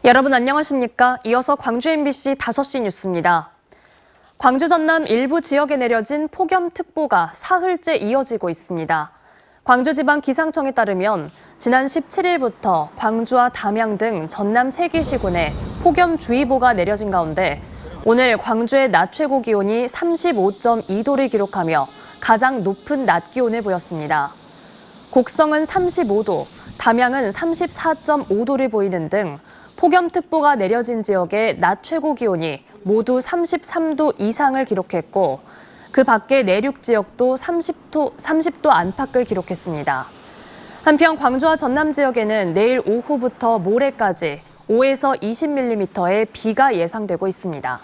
여러분 안녕하십니까? 이어서 광주 MBC 5시 뉴스입니다. 광주 전남 일부 지역에 내려진 폭염특보가 사흘째 이어지고 있습니다. 광주지방기상청에 따르면 지난 17일부터 광주와 담양 등 전남 3개 시군에 폭염주의보가 내려진 가운데 오늘 광주의 낮 최고 기온이 35.2도를 기록하며 가장 높은 낮 기온을 보였습니다. 곡성은 35도, 담양은 34.5도를 보이는 등 폭염특보가 내려진 지역의 낮 최고 기온이 모두 33도 이상을 기록했고 그 밖의 내륙 지역도 30도 안팎을 기록했습니다. 한편 광주와 전남 지역에는 내일 오후부터 모레까지 5에서 20mm의 비가 예상되고 있습니다.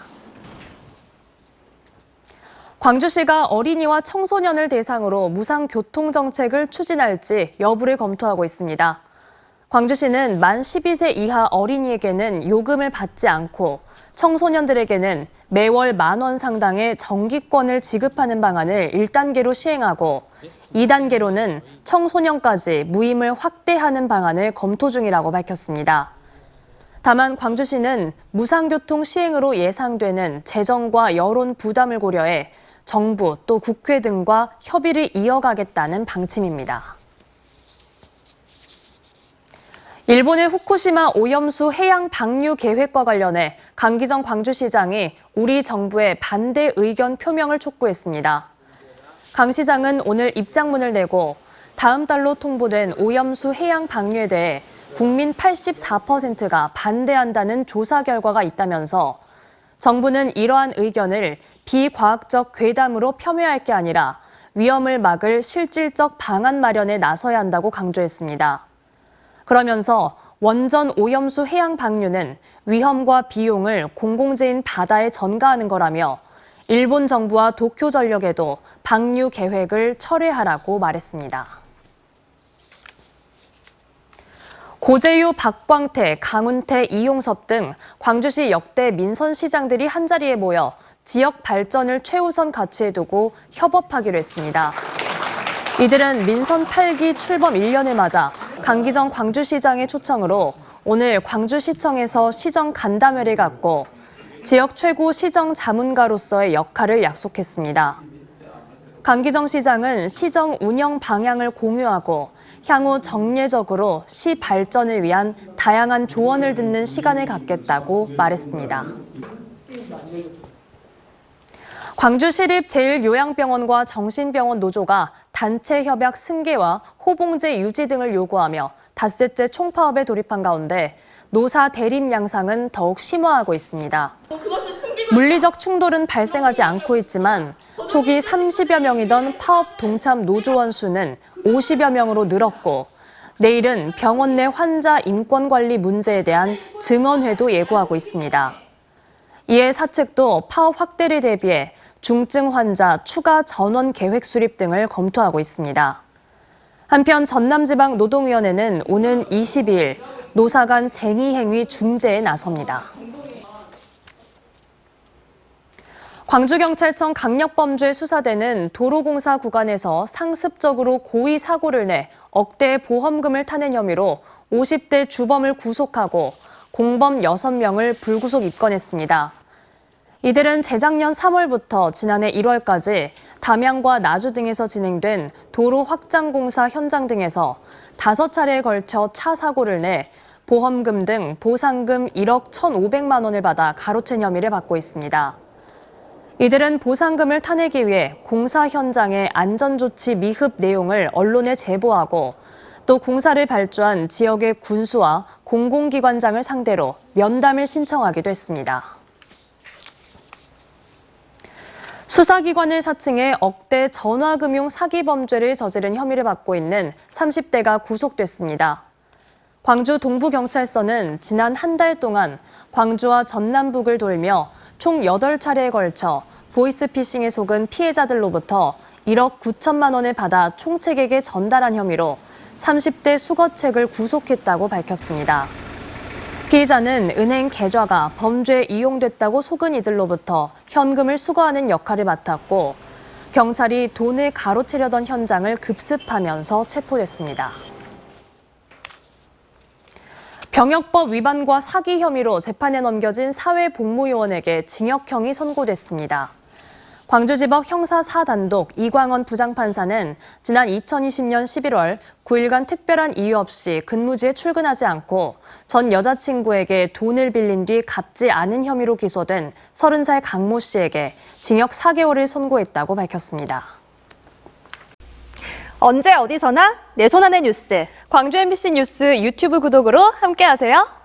광주시가 어린이와 청소년을 대상으로 무상교통정책을 추진할지 여부를 검토하고 있습니다. 광주시는 만 12세 이하 어린이에게는 요금을 받지 않고 청소년들에게는 매월 10,000원 상당의 정기권을 지급하는 방안을 1단계로 시행하고 2단계로는 청소년까지 무임을 확대하는 방안을 검토 중이라고 밝혔습니다. 다만 광주시는 무상교통 시행으로 예상되는 재정과 여론 부담을 고려해 정부 또 국회 등과 협의를 이어가겠다는 방침입니다. 일본의 후쿠시마 오염수 해양 방류 계획과 관련해 강기정 광주시장이 우리 정부의 반대 의견 표명을 촉구했습니다. 강 시장은 오늘 입장문을 내고 다음 달로 통보된 오염수 해양 방류에 대해 국민 84%가 반대한다는 조사 결과가 있다면서 정부는 이러한 의견을 비과학적 괴담으로 폄훼할 게 아니라 위험을 막을 실질적 방안 마련에 나서야 한다고 강조했습니다. 그러면서 원전 오염수 해양 방류는 위험과 비용을 공공재인 바다에 전가하는 거라며 일본 정부와 도쿄전력에도 방류 계획을 철회하라고 말했습니다. 고재유, 박광태, 강훈태, 이용섭 등 광주시 역대 민선시장들이 한자리에 모여 지역 발전을 최우선 가치에 두고 협업하기로 했습니다. 이들은 민선 8기 출범 1년을 맞아 강기정 광주시장의 초청으로 오늘 광주시청에서 시정 간담회를 갖고 지역 최고 시정 자문가로서의 역할을 약속했습니다. 강기정 시장은 시정 운영 방향을 공유하고 향후 정례적으로 시 발전을 위한 다양한 조언을 듣는 시간을 갖겠다고 말했습니다. 광주시립-제1요양병원과 정신병원 노조가 단체 협약 승계와 호봉제 유지 등을 요구하며 닷새째 총파업에 돌입한 가운데 노사 대립 양상은 더욱 심화하고 있습니다. 물리적 충돌은 발생하지 않고 있지만 초기 30여 명이던 파업 동참 노조원 수는 50여 명으로 늘었고 내일은 병원 내 환자 인권 관리 문제에 대한 증언회도 예고하고 있습니다. 이에 사측도 파업 확대를 대비해 중증 환자 추가 전원 계획 수립 등을 검토하고 있습니다. 한편 전남지방노동위원회는 오는 22일 노사 간 쟁의 행위 중재에 나섭니다. 광주경찰청 강력범죄 수사대는 도로공사 구간에서 상습적으로 고의 사고를 내 억대의 보험금을 타낸 혐의로 50대 주범을 구속하고 공범 6명을 불구속 입건했습니다. 이들은 재작년 3월부터 지난해 1월까지 담양과 나주 등에서 진행된 도로 확장 공사 현장 등에서 5차례에 걸쳐 차 사고를 내 보험금 등 보상금 1억 1,500만 원을 받아 가로챈 혐의를 받고 있습니다. 이들은 보상금을 타내기 위해 공사 현장의 안전조치 미흡 내용을 언론에 제보하고 또 공사를 발주한 지역의 군수와 공공기관장을 상대로 면담을 신청하기도 했습니다. 수사기관을 사칭해 억대 전화금융 사기 범죄를 저지른 혐의를 받고 있는 30대가 구속됐습니다. 광주 동부경찰서는 지난 한 달 동안 광주와 전남북을 돌며 총 8차례에 걸쳐 보이스피싱에 속은 피해자들로부터 1억 9천만 원을 받아 총책에게 전달한 혐의로 30대 수거책을 구속했다고 밝혔습니다. 피해자는 은행 계좌가 범죄에 이용됐다고 속은 이들로부터 현금을 수거하는 역할을 맡았고 경찰이 돈을 가로채려던 현장을 급습하면서 체포됐습니다. 병역법 위반과 사기 혐의로 재판에 넘겨진 사회복무요원에게 징역형이 선고됐습니다. 광주지법 형사 4단독 이광원 부장판사는 지난 2020년 11월 9일간 특별한 이유 없이 근무지에 출근하지 않고 전 여자친구에게 돈을 빌린 뒤 갚지 않은 혐의로 기소된 30살 강모 씨에게 징역 4개월을 선고했다고 밝혔습니다. 언제 어디서나 내 손 안의 뉴스. 광주 MBC 뉴스 유튜브 구독으로 함께하세요.